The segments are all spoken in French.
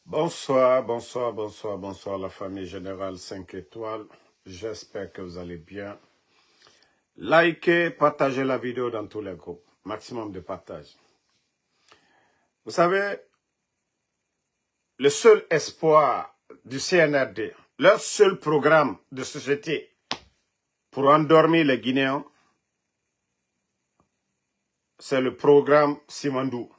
Bonsoir, bonsoir, bonsoir, bonsoir la famille générale 5 étoiles. J'espère que vous allez bien. Likez, partagez la vidéo dans tous les groupes. Maximum de partage. Vous savez, le seul espoir du CNRD, leur seul programme de société pour endormir les Guinéens, c'est le programme Simandou.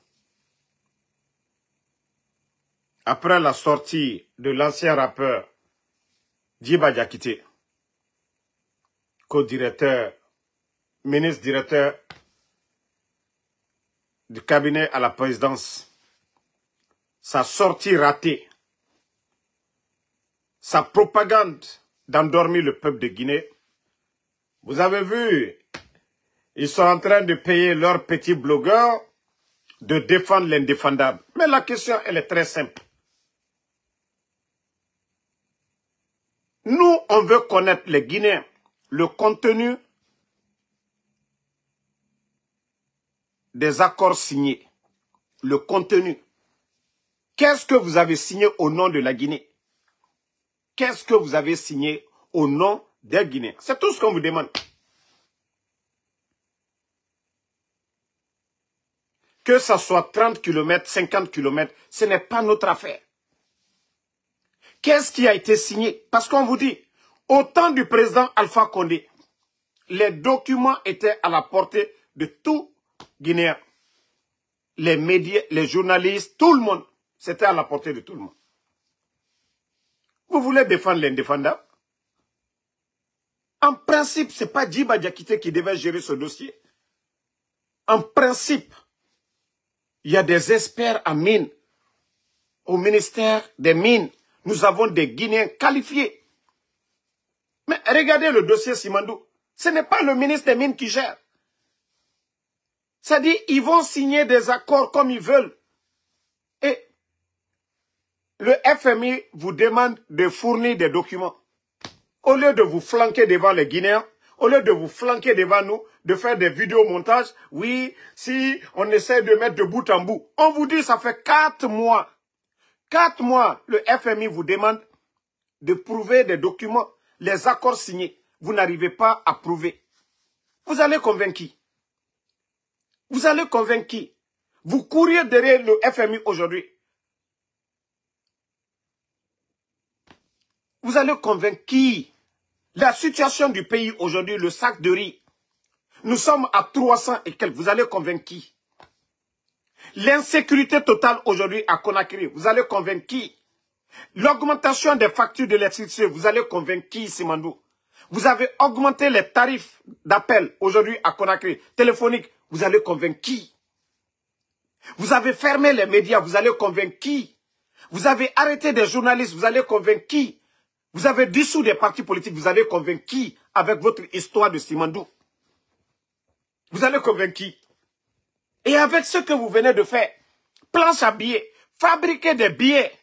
Après la sortie de l'ancien rappeur Djiba Diakité, co-directeur, ministre-directeur du cabinet à la présidence, sa sortie ratée, sa propagande d'endormir le peuple de Guinée. Vous avez vu, ils sont en train de payer leurs petits blogueurs de défendre l'indéfendable. Mais la question, elle est très simple. Nous, on veut connaître les Guinéens, le contenu des accords signés, le contenu. Qu'est-ce que vous avez signé au nom de la Guinée? Qu'est-ce que vous avez signé au nom des Guinéens? C'est tout ce qu'on vous demande. Que ça soit 30 km, 50 km, ce n'est pas notre affaire. Qu'est-ce qui a été signé? Parce qu'on vous dit, au temps du président Alpha Condé, les documents étaient à la portée de tout Guinéen. Les médias, les journalistes, tout le monde, c'était à la portée de tout le monde. Vous voulez défendre l'indéfendable? En principe, ce n'est pas Djiba Diakité qui devait gérer ce dossier. En principe, il y a des experts en mines, au ministère des Mines. Nous avons des Guinéens qualifiés. Mais regardez le dossier Simandou. Ce n'est pas le ministre des Mines qui gère. C'est-à-dire, ils vont signer des accords comme ils veulent. Et le FMI vous demande de fournir des documents. Au lieu de vous flanquer devant les Guinéens, au lieu de vous flanquer devant nous, de faire des vidéomontages, oui, si on essaie de mettre de bout en bout. On vous dit, ça fait 4 mois. 4 mois, le FMI vous demande de prouver des documents, les accords signés. Vous n'arrivez pas à prouver. Vous allez convaincre qui? Vous allez convaincre qui? Vous couriez derrière le FMI aujourd'hui. Vous allez convaincre qui? La situation du pays aujourd'hui, le sac de riz. Nous sommes à 300 et quelques. Vous allez convaincre qui? L'insécurité totale aujourd'hui à Conakry. Vous allez convaincre qui? L'augmentation des factures de l'électricité. Vous allez convaincre qui, Simandou? Vous avez augmenté les tarifs d'appel aujourd'hui à Conakry. Téléphonique. Vous allez convaincre qui? Vous avez fermé les médias. Vous allez convaincre qui? Vous avez arrêté des journalistes. Vous allez convaincre qui? Vous avez dissous des partis politiques. Vous allez convaincre qui avec votre histoire de Simandou? Vous allez convaincre qui? Et avec ce que vous venez de faire, planche à billets, fabriquer des billets,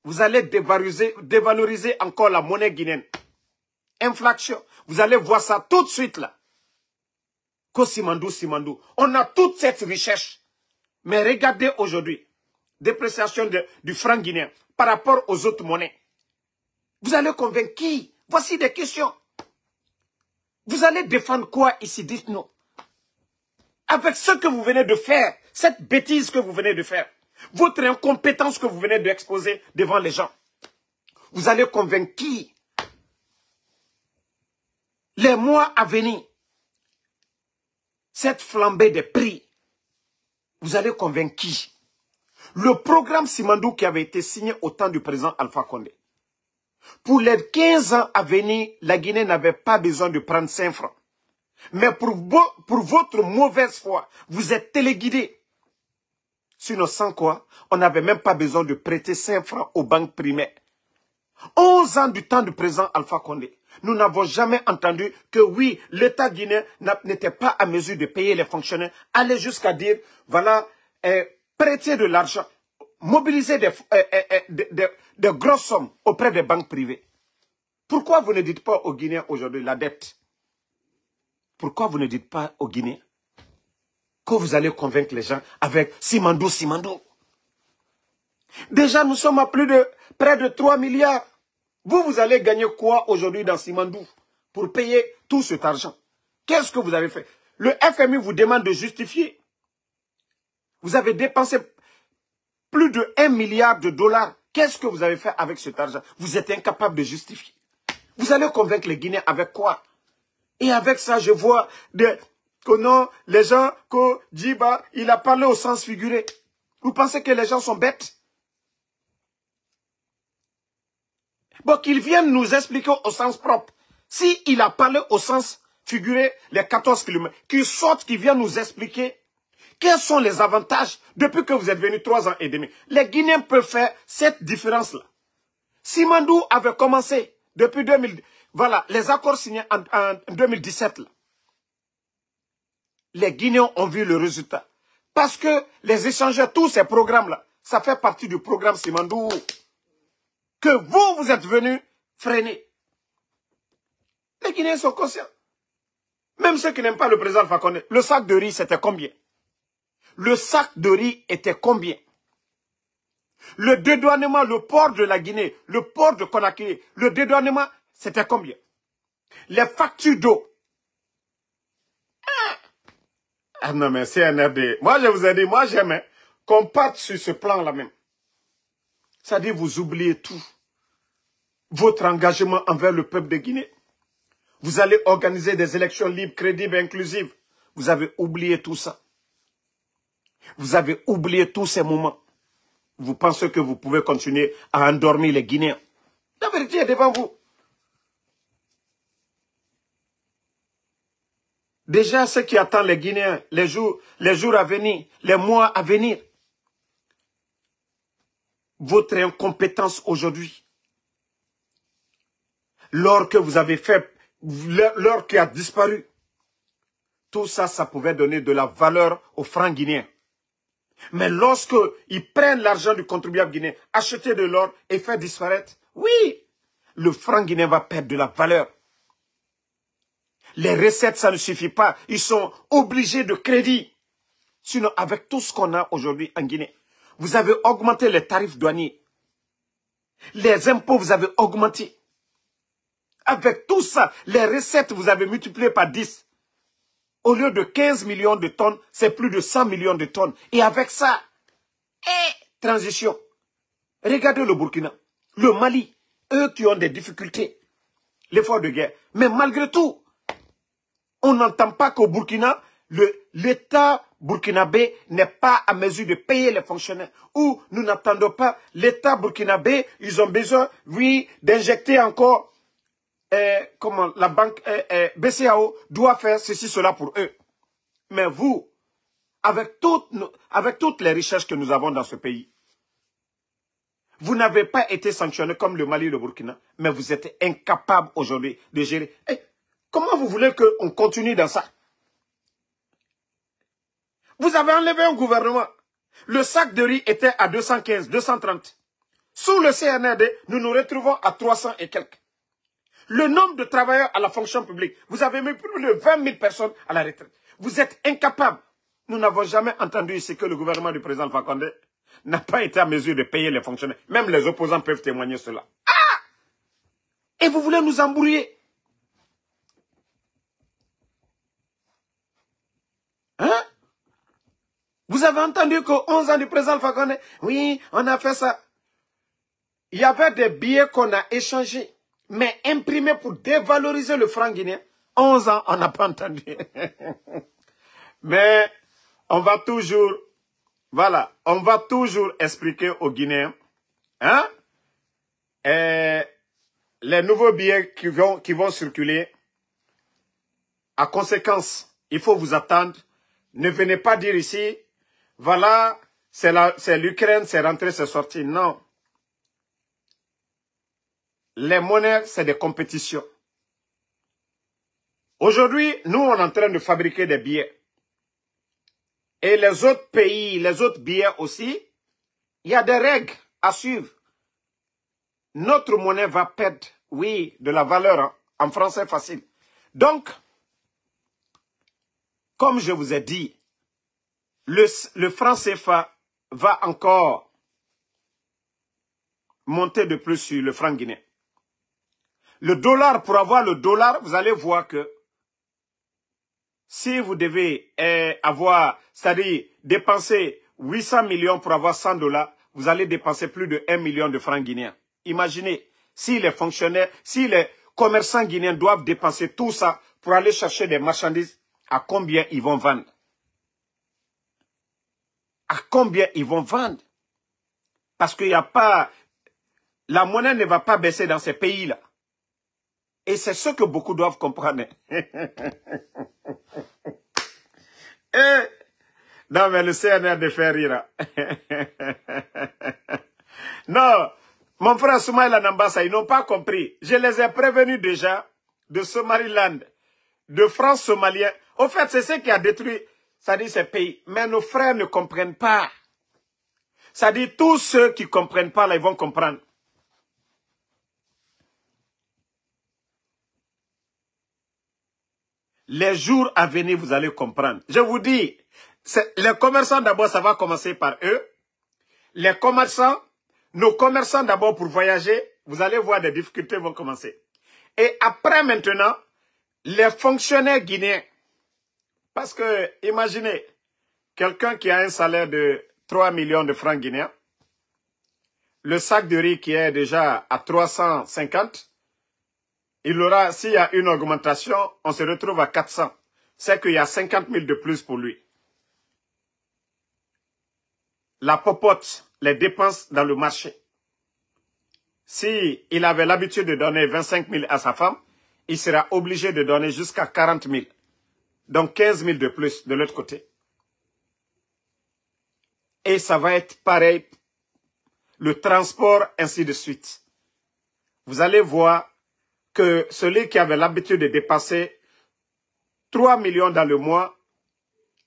vous allez dévaloriser encore la monnaie guinéenne. Inflation. Vous allez voir ça tout de suite là. Simandou, Simandou. On a toute cette richesse. Mais regardez aujourd'hui, dépréciation du franc guinéen par rapport aux autres monnaies. Vous allez convaincre qui? Voici des questions. Vous allez défendre quoi ici? Dites-nous. Avec ce que vous venez de faire, cette bêtise que vous venez de faire, votre incompétence que vous venez d'exposer devant les gens, vous allez convaincre qui? Les mois à venir, cette flambée des prix, vous allez convaincre qui? Le programme Simandou qui avait été signé au temps du président Alpha Condé. Pour les 15 ans à venir, la Guinée n'avait pas besoin de prendre 5 francs. Mais pour votre mauvaise foi, vous êtes téléguidés. Sinon, sans quoi, on n'avait même pas besoin de prêter 5 francs aux banques primaires. 11 ans du temps du président Alpha Condé. Nous n'avons jamais entendu que oui, l'État guinéen n'était pas à mesure de payer les fonctionnaires. Aller jusqu'à dire, voilà, prêter de l'argent, mobiliser des grosses sommes auprès des banques privées. Pourquoi vous ne dites pas aux Guinéens aujourd'hui la dette? Pourquoi vous ne dites pas aux Guinéens que vous allez convaincre les gens avec Simandou, Simandou? Déjà, nous sommes à près de 3 milliards. Vous allez gagner quoi aujourd'hui dans Simandou pour payer tout cet argent? Qu'est-ce que vous avez fait? Le FMI vous demande de justifier. Vous avez dépensé plus de 1 milliard de dollars. Qu'est-ce que vous avez fait avec cet argent? Vous êtes incapable de justifier. Vous allez convaincre les Guinéens avec quoi? Et avec ça, je vois que non, les gens, que Djiba, il a parlé au sens figuré. Vous pensez que les gens sont bêtes? Bon, qu'ils viennent nous expliquer au sens propre. Si il a parlé au sens figuré, les 14 km, qu'ils sortent, qu'ils viennent nous expliquer quels sont les avantages depuis que vous êtes venus 3 ans et demi. Les Guinéens peuvent faire cette différence-là. Simandou avait commencé depuis 2000, voilà, les accords signés en 2017. Là. Les Guinéens ont vu le résultat. Parce que les échangeurs, tous ces programmes-là, ça fait partie du programme Simandou que vous êtes venus freiner. Les Guinéens sont conscients. Même ceux qui n'aiment pas le président Fakonde, le sac de riz, c'était combien? Le sac de riz était combien? Le dédouanement, le port de la Guinée, le port de Conakry, le dédouanement, c'était combien? Les factures d'eau. Ah non, mais CNRD. Moi, je vous ai dit, moi, j'aime qu'on parte sur ce plan-là même. C'est-à-dire, vous oubliez tout. Votre engagement envers le peuple de Guinée. Vous allez organiser des élections libres, crédibles et inclusives. Vous avez oublié tout ça. Vous avez oublié tous ces moments. Vous pensez que vous pouvez continuer à endormir les Guinéens. La vérité est devant vous. Déjà, ce qui attend les Guinéens, les jours à venir, les mois à venir, votre incompétence aujourd'hui, l'or que vous avez fait, l'or qui a disparu, tout ça, ça pouvait donner de la valeur aux francs guinéens. Mais lorsque ils prennent l'argent du contribuable guinéen, acheter de l'or et faire disparaître, oui, le franc guinéen va perdre de la valeur. Les recettes, ça ne suffit pas. Ils sont obligés de crédit. Sinon, avec tout ce qu'on a aujourd'hui en Guinée, vous avez augmenté les tarifs douaniers. Les impôts, vous avez augmenté. Avec tout ça, les recettes, vous avez multiplié par 10. Au lieu de 15 millions de tonnes, c'est plus de 100 millions de tonnes. Et avec ça, transition. Regardez le Burkina, le Mali, eux qui ont des difficultés, l'effort de guerre. Mais malgré tout, on n'entend pas qu'au Burkina, l'État burkinabé n'est pas à mesure de payer les fonctionnaires. Ou nous n'attendons pas l'État burkinabé, ils ont besoin, oui, d'injecter encore, comment la banque BCAO doit faire ceci, cela pour eux. Mais vous, avec toutes les richesses que nous avons dans ce pays, vous n'avez pas été sanctionné comme le Mali et le Burkina, mais vous êtes incapable aujourd'hui de gérer. Comment vous voulez qu'on continue dans ça? Vous avez enlevé un gouvernement. Le sac de riz était à 215, 230. Sous le CNRD, nous nous retrouvons à 300 et quelques. Le nombre de travailleurs à la fonction publique, vous avez mis plus de 20 000 personnes à la retraite. Vous êtes incapables. Nous n'avons jamais entendu ici que le gouvernement du président Fakonde n'a pas été à mesure de payer les fonctionnaires. Même les opposants peuvent témoigner cela. Ah! Et vous voulez nous embrouiller? Hein? Vous avez entendu qu'aux 11 ans du président Fakonde, oui, on a fait ça. Il y avait des billets qu'on a échangés, mais imprimés pour dévaloriser le franc guinéen. 11 ans, on n'a pas entendu. Mais on va toujours, voilà, on va toujours expliquer aux Guinéens, hein, les nouveaux billets qui vont circuler. À conséquence, il faut vous attendre. Ne venez pas dire ici, voilà, c'est l'Ukraine, c'est rentré, c'est sorti. Non. Les monnaies, c'est des compétitions. Aujourd'hui, nous, on est en train de fabriquer des billets. Et les autres pays, les autres billets aussi, il y a des règles à suivre. Notre monnaie va perdre, oui, de la valeur, hein, en français facile. Donc, comme je vous ai dit, le franc CFA va encore monter de plus sur le franc guinéen. Le dollar, pour avoir le dollar, vous allez voir que si vous devez avoir, c'est-à-dire dépenser 800 millions pour avoir 100 $, vous allez dépenser plus de 1 million de francs guinéens. Imaginez, si les fonctionnaires, si les commerçants guinéens doivent dépenser tout ça pour aller chercher des marchandises, à combien ils vont vendre? À combien ils vont vendre? Parce qu'il n'y a pas... La monnaie ne va pas baisser dans ces pays-là. Et c'est ce que beaucoup doivent comprendre. Non, mais le CNR de faire rire. Non, mon frère Soumaïla Nambassa, ils n'ont pas compris. Je les ai prévenus déjà de Somaliland, de France somalienne. Au fait, c'est ce qui a détruit, ça dit, ces pays. Mais nos frères ne comprennent pas. Ça dit, tous ceux qui ne comprennent pas, là, ils vont comprendre. Les jours à venir, vous allez comprendre. Je vous dis, les commerçants d'abord, ça va commencer par eux. Les commerçants, nos commerçants d'abord pour voyager, vous allez voir des difficultés vont commencer. Et après maintenant, les fonctionnaires guinéens. Parce que, imaginez, quelqu'un qui a un salaire de 3 millions de francs guinéens, le sac de riz qui est déjà à 350, il aura, s'il y a une augmentation, on se retrouve à 400. C'est qu'il y a 50 000 de plus pour lui. La popote, les dépenses dans le marché. Si il avait l'habitude de donner 25 000 à sa femme, il sera obligé de donner jusqu'à 40 000. Donc 15 000 de plus de l'autre côté. Et ça va être pareil, le transport, ainsi de suite. Vous allez voir que celui qui avait l'habitude de dépasser 3 millions dans le mois,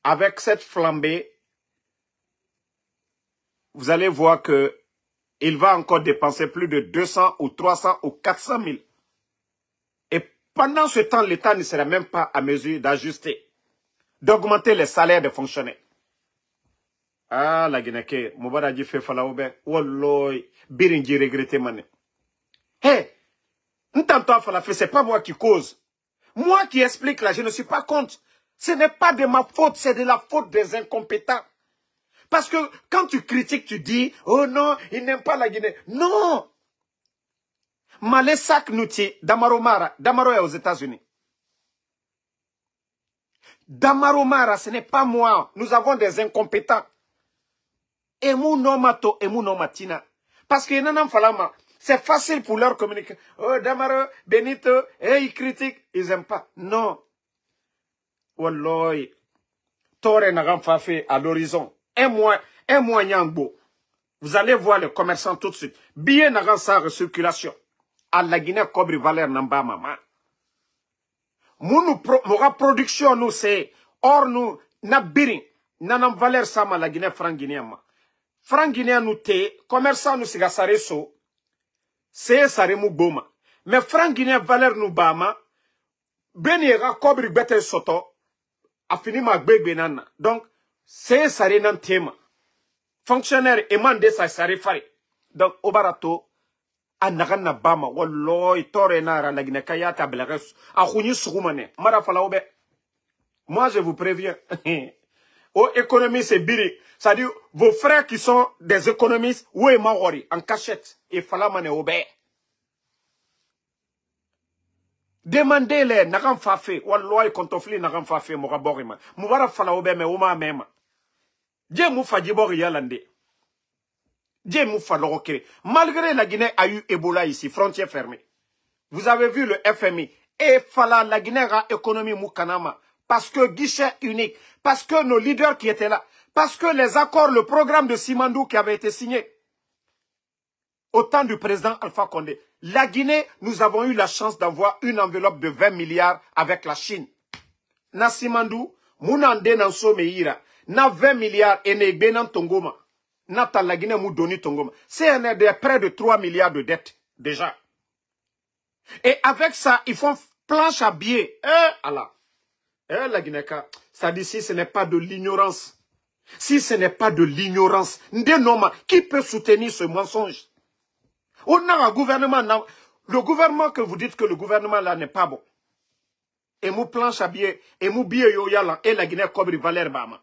avec cette flambée, vous allez voir que il va encore dépenser plus de 200 ou 300 ou 400 000. Et pendant ce temps, l'État ne sera même pas à mesure d'ajuster, d'augmenter les salaires des fonctionnaires. Ah, la Guinée, Moubaradji fait falaoube, walloy, birinji regretté mané. Hé, c'est pas moi qui cause. Moi qui explique là, je ne suis pas contre. Ce n'est pas de ma faute, c'est de la faute des incompétents. Parce que quand tu critiques, tu dis, oh non, il n'aime pas la Guinée. Non! Malesak Nouti, Damaro Mara, Damaro est aux États-Unis. Damaro Mara, ce n'est pas moi. Nous avons des incompétents. Et mon nomato, et mon nomatina. Parce que nanam falama, c'est facile pour leur communiquer. Oh, Damaro, Benito, ils critiquent, ils n'aiment pas. Non. Walloy, Tore Nagam Fafé à l'horizon. Un mois Nyangbo. Vous allez voir les commerçants tout de suite. Bien avant sa recirculation. À la Guinée, Cobri Valère Namba Mama. Moura production, nous, c'est. Or, nous, Nabirin. Nanam Valère Sama, la Guinée, franc guinéen. Franc guinéen, nous, te. Commerçant, nous, c'est Sareso. C'est Saremou Boma. Mais franc guinéen, Valère nous Bama. Benira, Cobri Bete Soto. A fini ma bébé nana. Donc, c'est Saré nan tema. Fonctionnaire emande sa Saré fari. Donc, au barato, a nagana bama, walloy, tore nara, la Guinée kayata blares, a khouni soumane. Mara fala oube. Moi, je vous préviens. Au économie, c'est biri. C'est-à-dire, vos frères qui sont des économistes, ou est maori, en cachette, et fala mane oube. Demandez-les, n'agam fafé, walloy, kontofli, n'agam fafé, mouraborima. Moubara fala oube, mais ouma même. Dieu mou fadjibor yalande. Dieu mou falorokere. Malgré la Guinée a eu Ebola ici, frontière fermée. Vous avez vu le FMI. Et fala la Guinée a économie moukanama. Parce que guichet unique. Parce que nos leaders qui étaient là. Parce que les accords, le programme de Simandou qui avait été signé. Au temps du président Alpha Condé. La Guinée, nous avons eu la chance d'avoir une enveloppe de 20 milliards avec la Chine. Na Simandou, mounande nan someira. Na 20 milliards et ne benan tongoma. Na ta la Guinée mou doni tongoma. C'est un de près de 3 milliards de dettes, déjà. Et avec ça, ils font planche à billets. Allah. La Guinée, ça dit si ce n'est pas de l'ignorance. Si ce n'est pas de l'ignorance, qui peut soutenir ce mensonge? On a un gouvernement, le gouvernement que vous dites que le gouvernement là n'est pas bon. Et mou planche à billet, et mou billet yo yalan, et la Guinée cobri Valère Bama.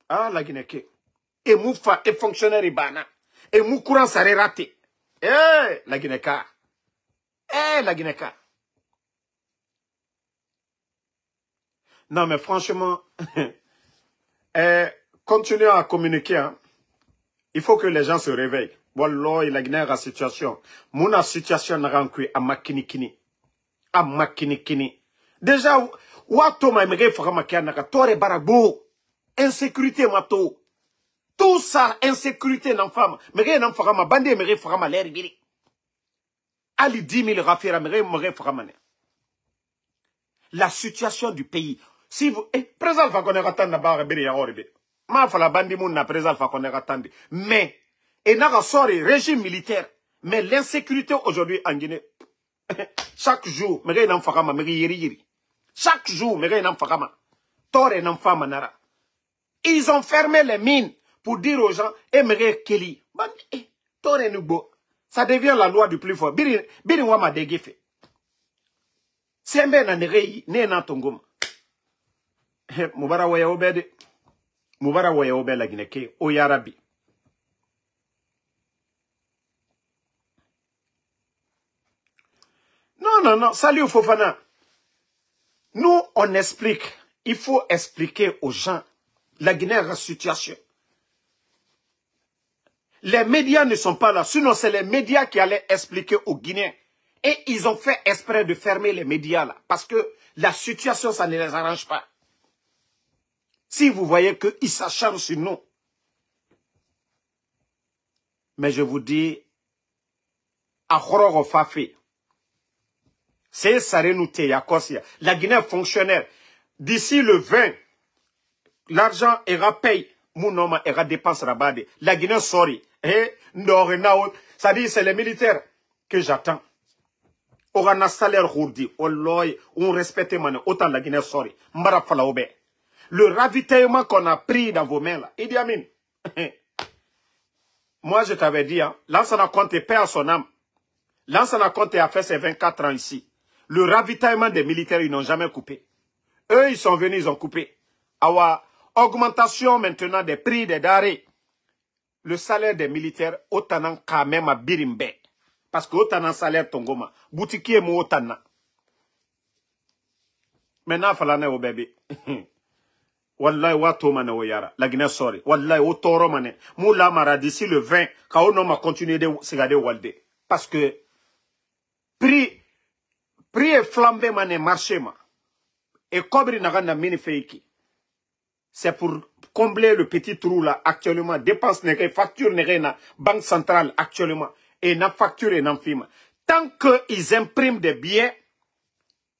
Ah, la Guinée qui. Et mou fa, et fonctionnaire ibana. Et mou courant ça raté. Eh, la Guinée ka. Eh, la Guinée ka. Non, mais franchement, continuez à communiquer. Hein. Il faut que les gens se réveillent. Wallah, il a gagné la situation. Mon situation n'a rien à makinikini. À makinikini. Déjà, wato ma mege fagama kianaka tore barabo. Insécurité mato. Tout ça, insécurité dans femme. Mege n'en fagama bande mege fagama l'air giri. Ali 10 000 rafira mege fagama ne. La situation du pays. Si vous, président va connaître tant de barre biri ya orbe. Ma fa la bandi moun na président va connaître tant de. Mais, et n'a sorti régime militaire. Mais l'insécurité aujourd'hui en Guinée. Chaque jour, mege n'en fagama mege yiri. Chaque jour, mege n'en fagama. Tore n'en fama nara. Ils ont fermé les mines pour dire aux gens, mege keli. Tore nubo. Ça devient la loi du plus fort. Biri wama degefe. Sembe na nerei ne na tongoma. Mubara waya obede. Mubara waya obede la Guinée o yarabi. Non, salut Fofana. Nous, on explique. Il faut expliquer aux gens la Guinée a situation. Les médias ne sont pas là. Sinon, c'est les médias qui allaient expliquer aux Guinéens. Et ils ont fait exprès de fermer les médias là. Parce que la situation, ça ne les arrange pas. Si vous voyez qu'ils s'acharnent sur nous. Mais je vous dis, à Khororo Fafi, c'est Sarenouté Yakosia. La Guinée fonctionnaire. D'ici le 20, l'argent ira paye. Mon homme ira dépense rabade. La Guinée sorry. Ça dit, c'est les militaires que j'attends. On a un salaire hourdi. On respecte autant la Guinée sorry. Mbarafala obe. Le ravitaillement qu'on a pris dans vos mains là. Idi Amin. Moi je t'avais dit, hein, Lansana Conté paie à son âme. Lansana Conté a fait ses 24 ans ici. Le ravitaillement des militaires, ils n'ont jamais coupé. Eux, ils sont venus, ils ont coupé. Awa, augmentation maintenant des prix des denrées. Le salaire des militaires, autant quand même à Birimbe. Parce que autant salaire tongoma. Boutiquier mo autant. Maintenant, falane au bébé. Wallahi wato mane o yara. La Guinée sorry. Wallahi o toro mane. Moula mara d'ici le 20. Kao non ma continuer de se garder walde. Parce que prix est flambé mane marché ma. Et kobri naganda mini feiki. C'est pour combler le petit trou là actuellement. Dépense n'est facture n'est na banque centrale actuellement. Et na facture et na fima. Tant qu'ils impriment des billets,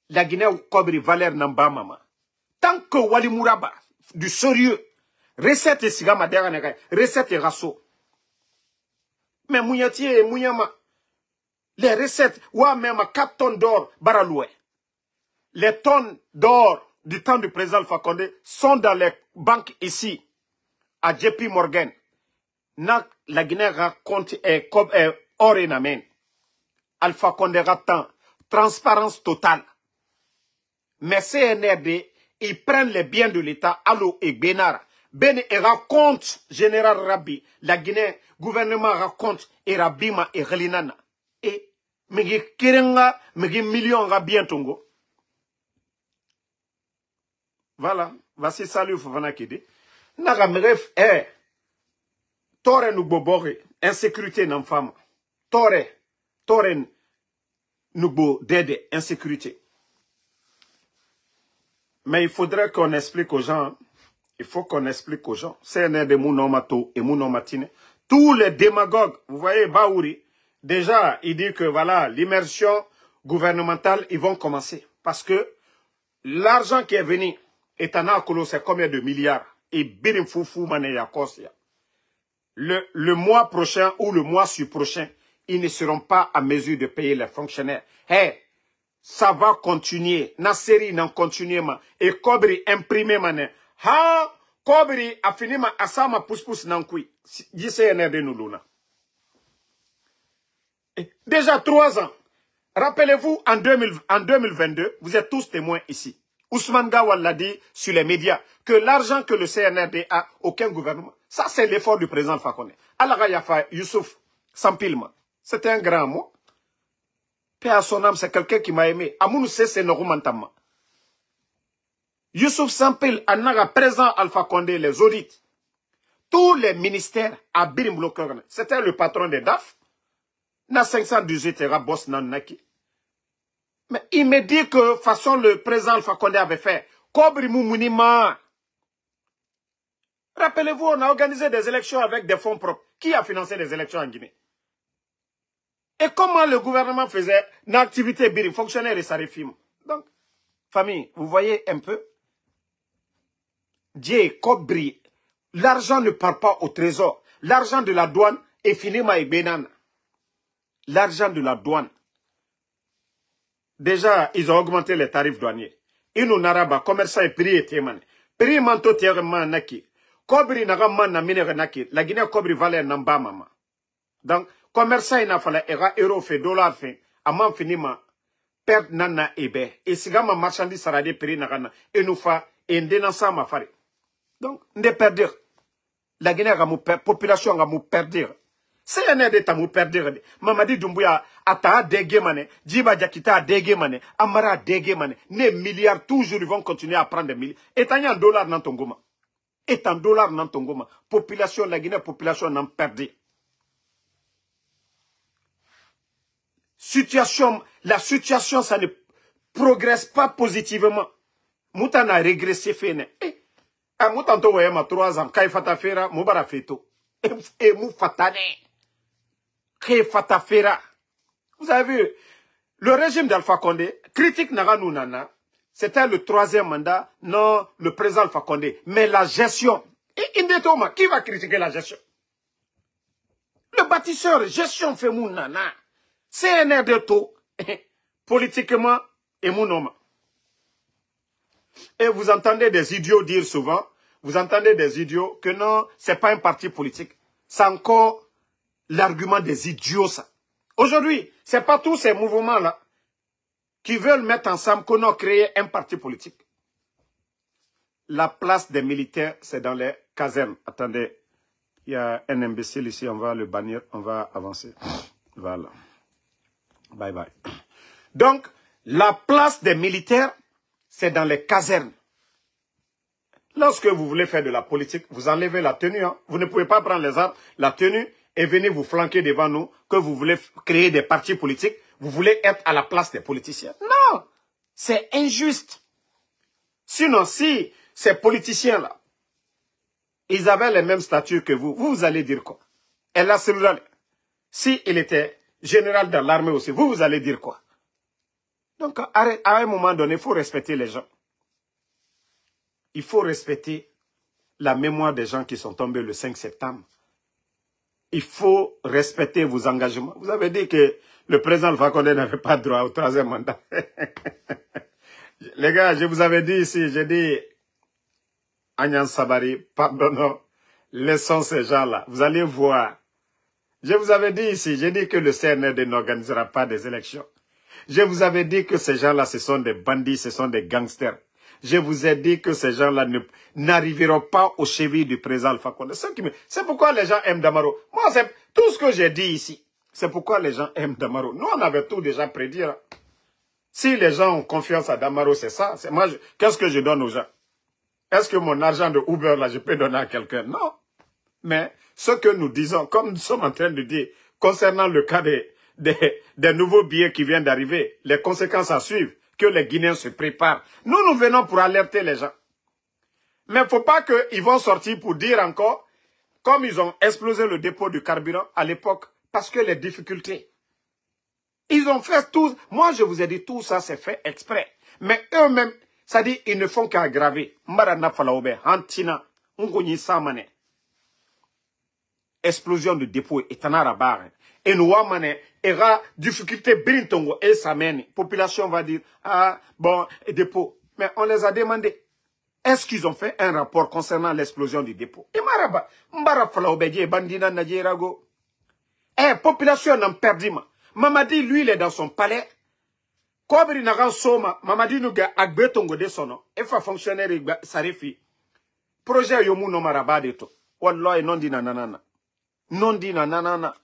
la Guinée ou kobri valeur namba mama. Tant que Wali Mouraba, du sérieux, recette et sigama derrière, recette et rasso. Mais mouyati et mouyama, les recettes, ouah même 4 tonnes d'or, baraloué. Les tonnes d'or du temps du président Fakonde sont dans les banques ici, à JP Morgan. La Guinée raconte or et namen. Alpha Condé ratant, transparence totale. Mais CNRD, ils prennent les biens de l'État, Allo et Benara. Ben et raconte, général Rabi, la Guinée, gouvernement raconte, et Rabima et Relinana. Et, megi kirenga, megi million Rabien Tongo. Voilà, voici salut Fofana Kidi. Naga mref, tore nou bobore, insécurité nan femme. Tore nou bo dede, insécurité. Mais il faudrait qu'on explique aux gens. Il faut qu'on explique aux gens. C'est un de Mounomato et Mounomatine. Tous les démagogues, vous voyez, Baouri, déjà, il dit que voilà, l'immersion gouvernementale, ils vont commencer. Parce que l'argent qui est venu, est en Akolo, c'est combien de milliards? Et Birim Foufou Maneya Kosia. Le mois prochain ou le mois prochain, ils ne seront pas à mesure de payer les fonctionnaires. Hey, ça va continuer. Na série n'en continue ma. Et Kobri imprimé mané. Ha, Kobri a fini ma asama pousse-pousse n'en kui. D'ici de nous luna. Déjà 3 ans. Rappelez-vous, en 2022, vous êtes tous témoins ici. Ousmane Gawal l'a dit sur les médias, que l'argent que le CNRD a, aucun gouvernement. Ça, c'est l'effort du président Alpha Condé. Alaga Yafa Youssouf Sampilma. C'était un grand mot. Paix à son âme, c'est quelqu'un qui m'a aimé. Amounou c'est Norumantama. Youssouf Sampil, Anaga, président Alpha Condé, les audits. Tous les ministères à Birim Blokorne. C'était le patron des DAF. Na 518 era boss nanaki. Mais il me dit que façon le président Alpha Condé avait fait. Kobri Moumounima. Rappelez-vous, on a organisé des élections avec des fonds propres. Qui a financé les élections en Guinée? Et comment le gouvernement faisait une activité Birim, fonctionnaire et sarifim. Donc, famille, vous voyez un peu? Dieu, Kobri. L'argent ne part pas au trésor. L'argent de la douane est fini ma Benan. L'argent de la douane. Déjà, ils ont augmenté les tarifs douaniers. Inu naraba, commerçant et prix et téman. Prix manto tierman naki. Kobri nagaman na minere naki. La Guinée Kobri valait namba mama. Donc, commerçant il n'a fallu euro fait dollar fait. Amman finima. Perd nana ebe. Et si gama marchandise sarade prix nagana. Et nous fa, et n'denansa ma fari. Donc, n'de perdir. La Guinée a mou population a mou perdir. C'est un aide à mou perdir. Mamadi Doumbouya ata dégué mané. Djiba Diakita dégué mané. Amara dégué mané. Les milliards toujours ils vont continuer à prendre des milliards. Et t'as un dollar dans ton goma. Et un dollar dans ton goma. Population, la Guinée, population n'en perdu. La situation, ça ne progresse pas positivement. Moutan a régressé fene. A moutanto voye ma 3 ans. Kai fatafera, moubara feto. Et mou fatane. Kai fatafera. Vous avez vu, le régime d'Alpha Condé, critique Naranou Nana, c'était le 3e mandat, non le président Alpha Condé. Mais la gestion, et Indetoma, qui va critiquer la gestion? Le bâtisseur, gestion fait mon nana. CNR de taux, politiquement, et mon homme. Et vous entendez des idiots dire souvent, vous entendez des idiots que non, c'est pas un parti politique. C'est encore l'argument des idiots, ça. Aujourd'hui, c'est pas tous ces mouvements-là qui veulent mettre ensemble qu'on a créé un parti politique. La place des militaires, c'est dans les casernes. Attendez, il y a un imbécile ici, on va le bannir, on va avancer. Voilà. Bye bye. Donc, la place des militaires, c'est dans les casernes. Lorsque vous voulez faire de la politique, vous enlevez la tenue. Hein. Vous ne pouvez pas prendre les armes, la tenue, et venir vous flanquer devant nous, que vous voulez créer des partis politiques, vous voulez être à la place des politiciens. Non, c'est injuste. Sinon, si ces politiciens-là, ils avaient les mêmes statuts que vous allez dire quoi? Et là, si il était général dans l'armée aussi, vous allez dire quoi? Donc, à un moment donné, il faut respecter les gens. Il faut respecter la mémoire des gens qui sont tombés le 5 septembre. Il faut respecter vos engagements. Vous avez dit que le président Alpha Condé n'avait pas droit au 3e mandat. Les gars, je vous avais dit ici, j'ai dit, Agnan Sabari, pardonnons, laissons ces gens-là. Vous allez voir. Je vous avais dit ici, j'ai dit que le CNRD n'organisera pas des élections. Je vous avais dit que ces gens-là, ce sont des bandits, ce sont des gangsters. Je vous ai dit que ces gens-là n'arriveront pas au chevilles du président Alpha Condé. C'est pourquoi les gens aiment Damaro. Moi, c'est tout ce que j'ai dit ici. C'est pourquoi les gens aiment Damaro. Nous, on avait tout déjà prédit. Hein. Si les gens ont confiance à Damaro, c'est ça. Moi, qu'est-ce que je donne aux gens? Est-ce que mon argent de Uber, là, je peux donner à quelqu'un? Non. Mais ce que nous disons, comme nous sommes en train de dire, concernant le cas des nouveaux billets qui viennent d'arriver, les conséquences à suivre, que les Guinéens se préparent. Nous venons pour alerter les gens. Mais il ne faut pas qu'ils vont sortir pour dire encore, comme ils ont explosé le dépôt du carburant à l'époque, parce que les difficultés. Ils ont fait tout. Moi, je vous ai dit, tout ça, c'est fait exprès. Mais eux-mêmes, ça dit, ils ne font qu'aggraver. Explosion de dépôt est en arabe. Et nous, era difficulté brintongo et sameni. Population va dire, ah, bon, dépôt. Mais on les a demandé. Est-ce qu'ils ont fait un rapport concernant l'explosion du dépôt? Et maraba, mbara fala obedie bandina najerago. Eh, population n'en perdit ma. Mamadi, lui, il est dans son palais. Kobri nagan soma, Mamadi nous ga agbe tongo de sono. Et fa fonctionnaire sarifi. Projet yomu no maraba de to. Wallahi non di nanana. Non di nanana.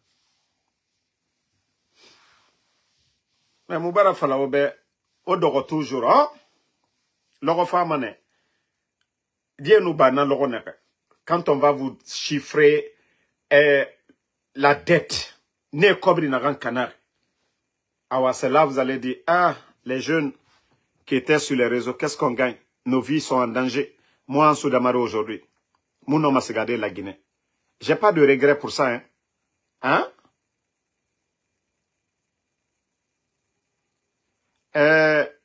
Mais Moubara fala obe. Odogo toujours, hein? Logo famane. Dieu nous banna logo neke. Quand on va vous chiffrer la dette, ne kobri nagan canard. Alors c'est là vous allez dire, ah, les jeunes qui étaient sur les réseaux, qu'est-ce qu'on gagne? Nos vies sont en danger. Moi, en Soudamaro aujourd'hui, mon nom a regardé la Guinée. J'ai pas de regret pour ça, hein? Hein?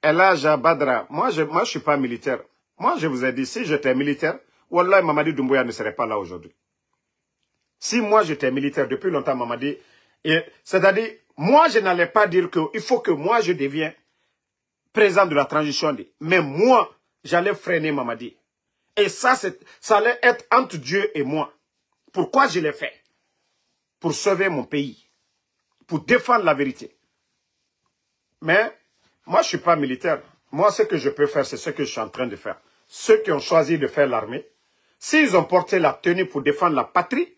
Elijah Badra, moi je suis pas militaire. Moi, je vous ai dit, si j'étais militaire, Wallah, Mamadi Doumbouya ne serait pas là aujourd'hui. Si moi j'étais militaire depuis longtemps, Mamadi, c'est-à-dire, moi je n'allais pas dire qu'il faut que moi je devienne président de la transition. Mais moi, j'allais freiner Mamadi. Et ça allait être entre Dieu et moi. Pourquoi je l'ai fait? Pour sauver mon pays. Pour défendre la vérité. Mais, moi je ne suis pas militaire. Moi, ce que je peux faire, c'est ce que je suis en train de faire. Ceux qui ont choisi de faire l'armée, s'ils ont porté la tenue pour défendre la patrie,